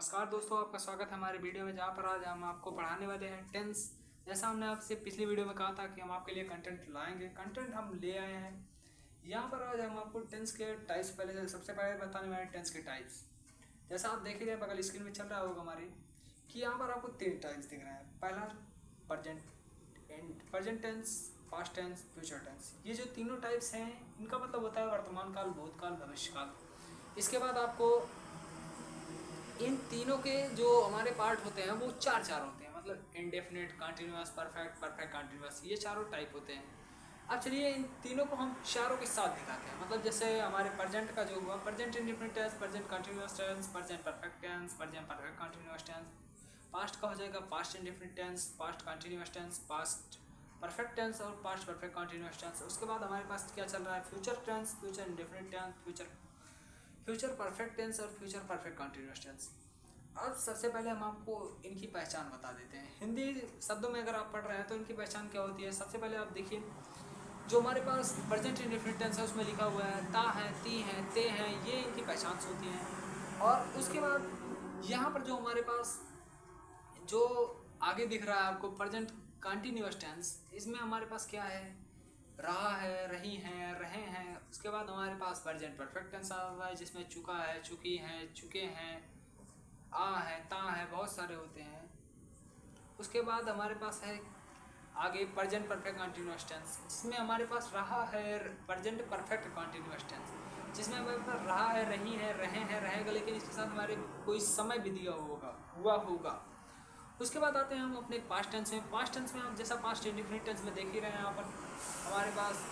नमस्कार दोस्तों, आपका स्वागत है हमारे वीडियो में, जहाँ पर आज हम आपको पढ़ाने वाले हैं टेंस। जैसा हमने आपसे पिछली वीडियो में कहा था कि हम आपके लिए कंटेंट लाएंगे, कंटेंट हम ले आए हैं। यहाँ पर आज हम आपको टेंस के टाइप्स सबसे पहले बताने वाले हैं टेंस के टाइप्स। जैसा आप देख लीजिए, बगल स्क्रीन में चल रहा होगा हमारी कि यहाँ पर आपको 3 टाइप्स दिख रहे हैं। पहला present tense, past tense, future tense. ये जो तीनों टाइप्स हैं इनका मतलब होता है वर्तमान काल, भूतकाल, भविष्य काल। इसके बाद आपको इन तीनों के जो हमारे पार्ट होते हैं वो चार होते हैं, मतलब indefinite, continuous, perfect, perfect continuous, ये चारों टाइप होते हैं। अब चलिए इन तीनों को हम चारों के साथ दिखाते हैं। मतलब जैसे हमारे प्रेजेंट का जो हुआ, present indefinite tense, present continuous tense, present perfect tense, present perfect continuous tense. Past का हो जाएगा past indefinite tense, past continuous tense, past perfect tense और पास्ट परफेक्ट कंटिन्यूअस टेंस। उसके बाद हमारे पास क्या चल रहा है, future tense, future indefinite tense, future perfect tense और फ्यूचर परफेक्ट कंटिन्यूअस टेंस। अब सबसे पहले हम आपको इनकी पहचान बता देते हैं। हिंदी शब्दों में अगर आप पढ़ रहे हैं तो इनकी पहचान क्या होती है। सबसे पहले आप देखिए, जो हमारे पास प्रेजेंट इंडेफिनिट टेंस है उसमें लिखा हुआ है ता है, ती है, ते हैं, ये इनकी पहचान होती हैं। और उसके बाद यहाँ पर जो हमारे पास जो आगे दिख रहा है आपको प्रेजेंट कंटिन्यूअस टेंस, इसमें हमारे पास क्या है, रहा है, रही हैं, रहे हैं। उसके बाद हमारे पास प्रेजेंट परफेक्ट टेंस आ रहा है जिसमें चुका है, चुकी हैं, चुके हैं, आ है, ता है, बहुत सारे होते हैं। उसके बाद हमारे पास है आगे प्रेजेंट परफेक्ट कंटिन्यूअस टेंस, जिसमें हमारे पास रहा है, प्रेजेंट परफेक्ट कंटिन्यूअस टेंस, जिसमें हमारे पास रहा है, रही है, रहे हैं, रहेगा, लेकिन इसके साथ हमारे कोई समय भी दिया हुआ होगा। उसके बाद आते हैं हम अपने पास्ट टेंस में। पास्ट टेंस में हम जैसा पास्ट इंडेफिनिट टेंस में देख ही रहे हैं, यहाँ पर हमारे पास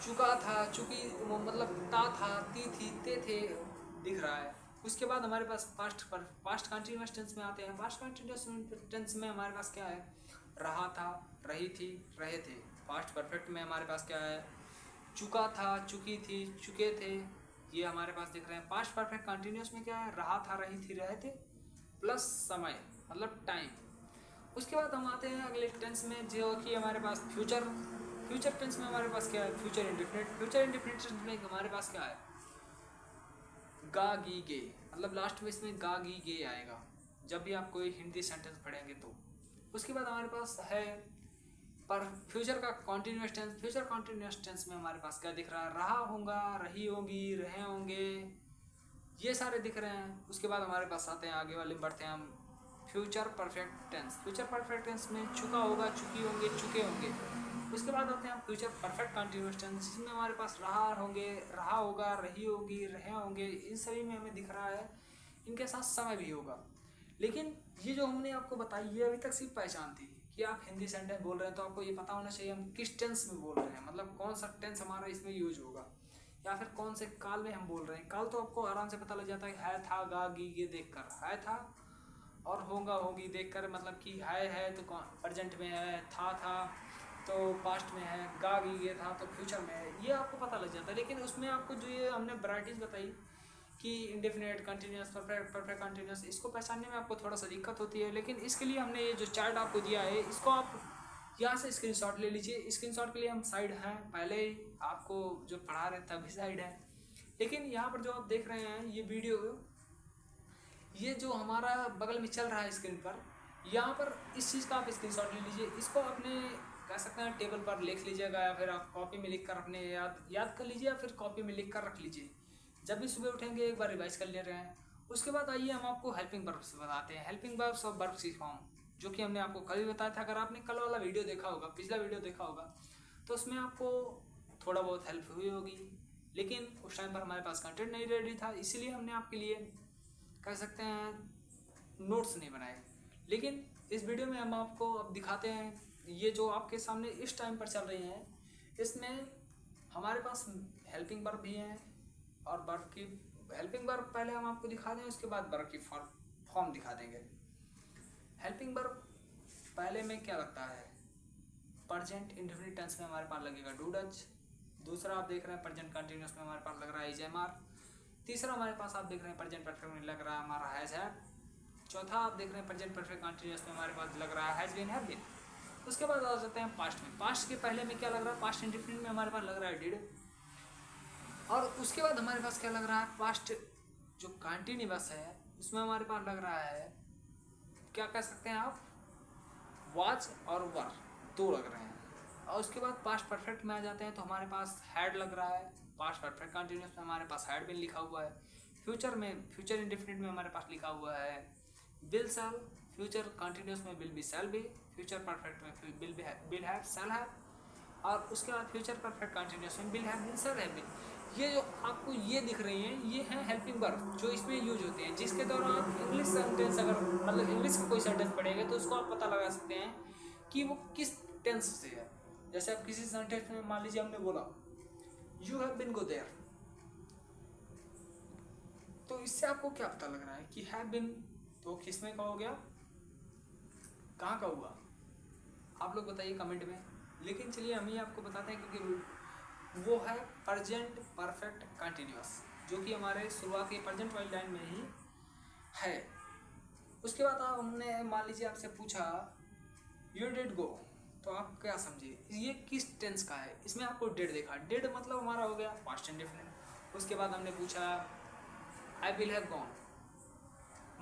चुका था, चुकी, मतलब ता था, ती थी, ते थे दिख रहा है। उसके बाद हमारे पास पास्ट कंटिन्यूअस टेंस में आते हैं। पास्ट कंटिन्यूअस टेंस में हमारे पास क्या है, रहा था, रही थी, रहे थे। पास्ट परफेक्ट में हमारे पास क्या है, चुका था, चुकी थी, चुके थे, ये हमारे पास दिख रहे हैं। पास्ट परफेक्ट कंटिन्यूअस में क्या है, रहा था, रही थी, रहे थे प्लस समय, मतलब टाइम। उसके बाद हम आते हैं अगले टेंस में, जो कि हमारे पास फ्यूचर टेंस में हमारे पास क्या है, future indefinite. Future indefinite tense में हमारे पास क्या है, गा गी गे, मतलब लास्ट में इसमें गा गी गे आएगा जब भी आप कोई हिंदी सेंटेंस पढ़ेंगे तो। उसके बाद हमारे पास है पर फ्यूचर का continuous tense. Future continuous tense में हमारे पास क्या दिख रहा है, रहा होगा, रही होगी, रहे होंगे, ये सारे दिख रहे हैं। उसके बाद हमारे पास आते हैं, आगे वाले बढ़ते हैं हम, future perfect tense. Future perfect tense में चुका होगा, चुकी होंगे, चुके होंगे। उसके बाद आते हैं हम फ्यूचर परफेक्ट कंटिन्यूअस टेंस, जिसमें हमारे पास रहा होंगे, रहा होगा, रही होगी, रहे होंगे, इन सभी में हमें दिख रहा है, इनके साथ समय भी होगा। लेकिन ये जो हमने आपको बताई, ये अभी तक सिर्फ पहचान थी कि आप हिंदी सेंटेंस बोल रहे हैं तो आपको ये पता होना चाहिए हम किस टेंस में बोल रहे हैं, मतलब कौन सा टेंस हमारा इसमें यूज होगा, या फिर कौन से काल में हम बोल रहे हैं। काल तो आपको आराम से पता लग जाता है था, गा गी गे देख कर, है था, और होगा होगी देख कर, मतलब कि है तो प्रेजेंट में है, था तो पास्ट में है, गा गी गे था तो फ्यूचर में है, ये आपको पता लग जाता है। लेकिन उसमें आपको जो ये हमने वैराइटीज़ बताई कि इंडेफिनिट, कंटिन्यूअस, परफेक्ट कंटिन्यूअस, इसको पहचानने में आपको थोड़ा सा दिक्कत होती है। लेकिन इसके लिए हमने ये जो चार्ट आपको दिया है, इसको आप यहाँ से स्क्रीनशॉट ले लीजिए। स्क्रीनशॉट के लिए हम साइड हैं, पहले ही आपको जो पढ़ा रहे तभी साइड है। लेकिन यहाँ पर जो आप देख रहे हैं ये वीडियो, ये जो हमारा बगल में चल रहा है स्क्रीन पर, यहाँ पर इस चीज़ का आप स्क्रीनशॉट ले लीजिए। इसको अपने कह सकते हैं टेबल पर लिख लीजिएगा, या फिर आप कॉपी में लिख कर अपने याद कर लीजिए, या फिर कॉपी में लिख कर रख लीजिए। जब भी सुबह उठेंगे एक बार रिवाइज कर ले रहे हैं। उसके बाद आइए हम आपको हेल्पिंग वर्ब्स बताते हैं। हेल्पिंग वर्ब्स और वर्ब्स की फॉर्म, जो कि हमने आपको कल भी बताया था। अगर आपने कल वाला वीडियो देखा होगा, पिछला वीडियो देखा होगा, तो उसमें आपको थोड़ा बहुत हेल्प हुई होगी। लेकिन उस टाइम पर हमारे पास कंटेंट नहीं रेडी था, इसीलिए हमने आपके लिए कह सकते हैं नोट्स नहीं बनाए। लेकिन इस वीडियो में हम आपको अब दिखाते हैं, ये जो आपके सामने इस टाइम पर चल रही हैं, इसमें हमारे पास हेल्पिंग वर्ब भी हैं और वर्ब की हेल्पिंग वर्ब पहले हम आपको दिखा दें, उसके बाद वर्ब की फॉर्म दिखा देंगे। हेल्पिंग वर्ब पहले में क्या लगता है, प्रेजेंट इंडेफिनिट टेंस में हमारे पास लगेगा डू डज। दूसरा आप देख रहे हैं प्रेजेंट कंटिन्यूअस में हमारे पास लग रहा है इज एम आर। तीसरा हमारे पास आप देख रहे हैं प्रेजेंट परफेक्ट में लग रहा है हमारा हैज हैड। चौथा आप देख रहे हैं प्रेजेंट परफेक्ट कंटिन्यूअस में हमारे पास लग रहा है हैज बीन, हैव बीन। उसके बाद आ जाते हैं पास्ट में। पास्ट के पहले में क्या लग रहा है, पास्ट इंडेफिनिट में हमारे पास लग रहा है डिड। और उसके बाद हमारे पास क्या लग रहा है, पास्ट जो कंटिन्यूअस है इसमें हमारे पास लग रहा है, क्या कह सकते हैं आप, वॉच और वर दो लग रहे हैं। और उसके बाद पास्ट परफेक्ट में आ जाते हैं तो हमारे पास हैड लग रहा है। पास्ट परफेक्ट कंटिन्यूस में हमारे पास हैड बिन लिखा हुआ है। फ्यूचर में, फ्यूचर इंडेफिनिट में हमारे पास लिखा हुआ है विल शैल। फ्यूचर कंटिन्यूस में will be shall be. Future perfect में विल हैव शैल हैव। और उसके बाद फ्यूचर परफेक्ट कंटिन्यूस में will have been shall have been. ये जो आपको ये दिख रही हैं ये हैं हेल्पिंग वर्ब जो इसमें यूज होते हैं, जिसके द्वारा आप इंग्लिश सेंटेंस, अगर मतलब इंग्लिश का कोई सेंटेंस पढ़ेंगे तो उसको आप पता लगा सकते हैं कि वो किस टेंस से है। जैसे आप किसी सेंटेंस में मान लीजिए हमने बोला you have been go there, तो इससे आपको क्या पता लग रहा है कि हैव बीन तो किस में का हो गया, कहाँ का हुआ, आप लोग बताइए कमेंट में। लेकिन चलिए हम ही आपको बताते हैं क्योंकि वो है प्रेजेंट परफेक्ट कंटिन्यूअस, जो कि हमारे शुरुआत के प्रेजेंट वाली लाइन में ही है। उसके बाद हमने मान लीजिए आपसे पूछा यू डिड गो, तो आप क्या समझिए ये किस टेंस का है। इसमें आपको डेड देखा, डेड मतलब हमारा हो गया पास्ट इंडेफिनिट। उसके बाद हमने पूछा आई विल हैव गॉन,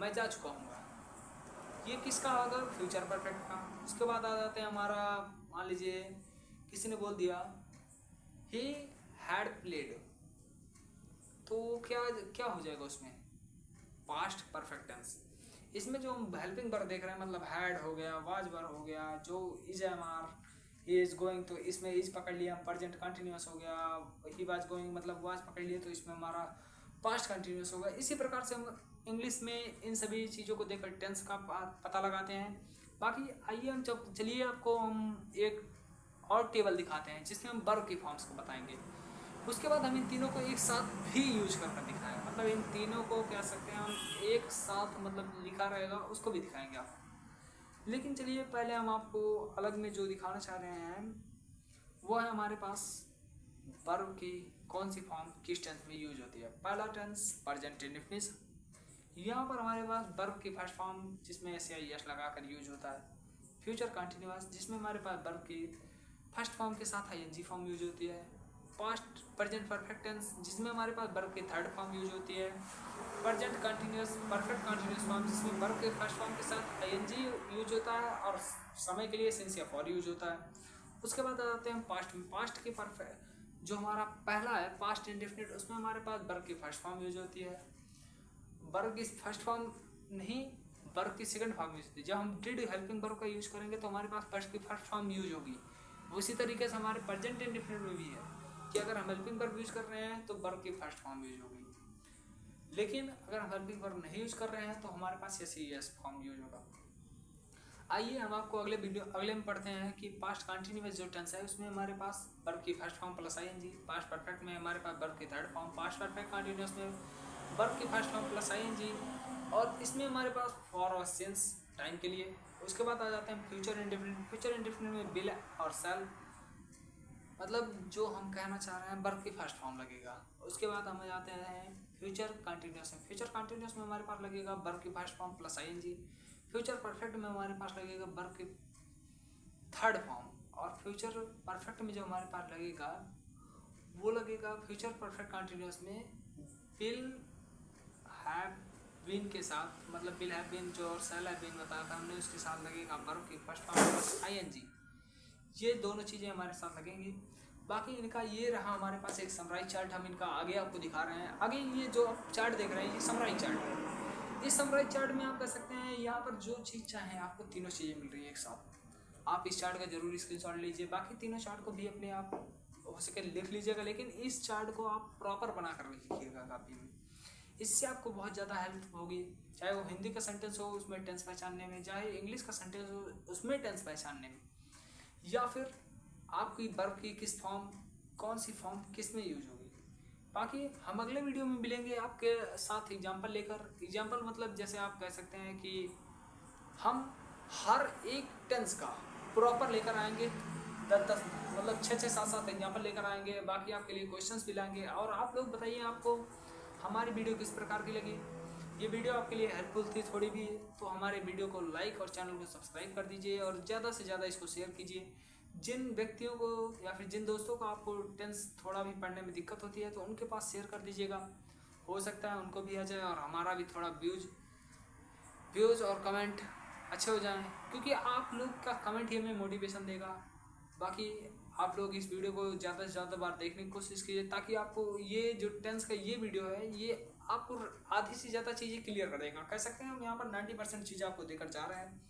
मैं जा चुका हूँ, ये किसका होगा, फ्यूचर परफेक्ट का। उसके बाद आ जाते हैं हमारा, मान लीजिए किसी ने बोल दिया ही हैड प्लेड, तो क्या क्या हो जाएगा उसमें, पास्ट परफेक्ट टेंस। इसमें जो हम हेल्पिंग वर्ब देख रहे हैं मतलब हैड हो गया, वाज वर्ब हो गया, जो is am are he is going, तो इसमें इज पकड़ लिया, प्रेजेंट कंटिन्यूअस हो गया। ही वाज गोइंग मतलब वाज पकड़ लिया तो इसमें हमारा पास्ट कंटिन्यूअस होगा। इसी प्रकार से हम इंग्लिश में इन सभी चीज़ों को देखकर टेंस का पता लगाते हैं। बाकी आइए हम चलिए आपको हम एक और टेबल दिखाते हैं जिसमें हम वर्ब की फॉर्म्स को बताएंगे। उसके बाद हम इन तीनों को एक साथ भी यूज करके दिखाएंगे, मतलब इन तीनों को कह सकते हैं हम एक साथ, मतलब लिखा रहेगा उसको भी दिखाएंगे आपको। लेकिन चलिए पहले हम आपको अलग में जो दिखाना चाह रहे हैं वो है हमारे पास वर्ब की कौन सी फॉर्म किस टेंस में यूज होती है। पहला टेंस प्रेजेंट इंडेफिनिट, यहाँ पर हमारे पास वर्ब की फर्स्ट फॉर्म जिसमें एस या एस लगाकर यूज होता है। फ्यूचर कंटिन्यूअस जिसमें हमारे पास वर्ब की फर्स्ट फॉर्म के साथ आईएनजी फॉर्म यूज होती है। पास्ट प्रेजेंट परफेक्ट टेंस जिसमें हमारे पास वर्ब की थर्ड फॉर्म यूज होती है। Present continuous perfect continuous form जिसमें वर्ब के फर्स्ट फॉर्म के साथ आईएनजी यूज होता है और समय के लिए सिंस या फॉर यूज होता है। उसके बाद आ जाते हैं पास्ट में। पास्ट के परफेक्ट जो हमारा पहला है पास्ट इंडेफिनिट, उसमें हमारे पास वर्ब की फर्स्ट फॉर्म यूज होती है। वर्ब की फर्स्ट फॉर्म नहीं, वर्ब की सेकंड फॉर्म यूज होती है। जब हम डिड हेल्पिंग वर्ब का यूज करेंगे तो हमारे पास फर्स्ट की फर्स्ट फॉर्म यूज होगी। उसी तरीके से हमारे प्रेजेंट इंडेफिनिट में भी है कि अगर हम हेल्पिंग वर्ब यूज कर रहे हैं तो वर्ब की फर्स्ट फॉर्म यूज होगी, लेकिन अगर हम हेल्पिंग वर्ब नहीं यूज कर रहे हैं तो हमारे पास यस फॉर्म यूज होगा। आइए हम आपको अगले में पढ़ते हैं कि पास्ट कंटिन्यूअस जो टेंस है उसमें हमारे पास वर्ब की first form plus ING. Past perfect में हमारे पास वर्ब की third form. Past perfect continuous में वर्ब की फर्स्ट फॉर्म प्लस आईएनजी, और इसमें हमारे पास फॉर और सिंस टाइम के लिए। उसके बाद आ जाते हैं फ्यूचर इंडेफिनिट। फ्यूचर इंडेफिनिट में विल और शैल, मतलब जो हम कहना चाह रहे हैं वर्ब की फर्स्ट फॉर्म लगेगा। उसके बाद हम जाते हैं फ्यूचर कंटिन्यूअस में। फ्यूचर कंटिन्यूअस में हमारे पास लगेगा वर्ब की first form plus ING. Future perfect में हमारे पास लगेगा वर्ब की थर्ड फॉर्म, और फ्यूचर परफेक्ट में जो हमारे पास लगेगा वो लगेगा फ्यूचर परफेक्ट कंटिन्यूअस में विल हैव बीन के साथ, मतलब विल हैव बीन जो और शैल हैव बीन बताया था हमने उसके साथ लगेगा वर्ब की फर्स्ट फॉर्म प्लस आईएनजी। ये दोनों चीज़ें हमारे साथ लगेंगी। बाकी इनका ये रहा हमारे पास एक समराइज चार्ट, हम इनका आगे आपको दिखा रहे हैं। आगे ये जो आप चार्ट देख रहे हैं ये समराइज चार्ट है। इस समराइज चार्ट में आप कह सकते हैं यहाँ पर जो चीज़ चाहें आपको तीनों चीज़ें मिल रही हैं एक साथ। आप इस चार्ट का जरूर स्क्रीनशॉट लीजिए, बाकी तीनों चार्ट को भी अपने आप हो सके लिख लीजिएगा, लेकिन इस चार्ट को आप प्रॉपर बना कर लिखिएगा कापी में। इससे आपको बहुत ज़्यादा हेल्प होगी, चाहे वो हिंदी का सेंटेंस हो उसमें टेंस पहचानने में, चाहे इंग्लिश का सेंटेंस हो उसमें टेंस पहचानने में, या फिर आपकी वर्ब की किस फॉर्म कौन सी फॉर्म किस में यूज होगी। बाकी हम अगले वीडियो में मिलेंगे आपके साथ एग्जाम्पल लेकर। एग्जाम्पल मतलब जैसे आप कह सकते हैं कि हम हर एक टेंस का प्रॉपर लेकर आएंगे, 10 मतलब 6 7 एग्जाम्पल लेकर आएंगे। बाकी आपके लिए क्वेश्चंस भी लाएंगे, और आप लोग बताइए आपको हमारी वीडियो किस प्रकार की लगी। ये वीडियो आपके लिए हेल्पफुल थी थोड़ी भी, तो हमारे वीडियो को लाइक और चैनल को सब्सक्राइब कर दीजिए, और ज़्यादा से ज़्यादा इसको शेयर कीजिए। जिन व्यक्तियों को या फिर जिन दोस्तों को आपको टेंस थोड़ा भी पढ़ने में दिक्कत होती है तो उनके पास शेयर कर दीजिएगा, हो सकता है उनको भी आ जाए और हमारा भी थोड़ा व्यूज व्यूज़ और कमेंट अच्छे हो जाएं, क्योंकि आप लोग का कमेंट ही हमें मोटिवेशन देगा। बाकी आप लोग इस वीडियो को ज़्यादा से ज़्यादा बार देखने की कोशिश कीजिए, ताकि आपको ये जो टेंस का ये वीडियो है ये आपको आधी से ज़्यादा चीज़ें क्लियर कर देगा। कह सकते हैं हम यहाँ पर 90% चीज़ें आपको देकर जा रहे हैं,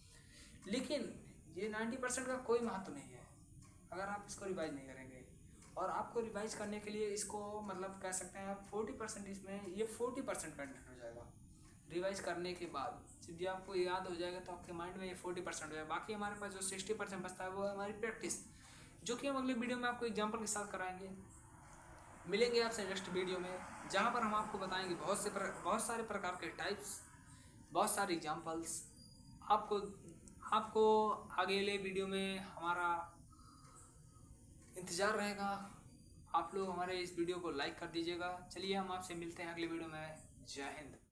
लेकिन ये 90% का कोई महत्व नहीं है अगर आप इसको रिवाइज नहीं करेंगे। और आपको रिवाइज करने के लिए इसको मतलब कह सकते हैं 40% इसमें ये 40% कंटेंट हो जाएगा। रिवाइज करने के बाद जब ये आपको याद हो जाएगा तो आपके माइंड में ये 40% हो जाएगा। बाकी हमारे पास जो 60% बचता है वो है हमारी प्रैक्टिस, जो कि हम अगले वीडियो में आपको एग्जाम्पल के साथ कराएंगे। मिलेंगे आपसे नेक्स्ट वीडियो में, जहाँ पर हम आपको बताएंगे बहुत सारे प्रकार के टाइप्स, बहुत सारे एग्जाम्पल्स। आपको अगले वीडियो में हमारा इंतज़ार रहेगा। आप लोग हमारे इस वीडियो को लाइक कर दीजिएगा। चलिए हम आपसे मिलते हैं अगले वीडियो में। जय हिंद।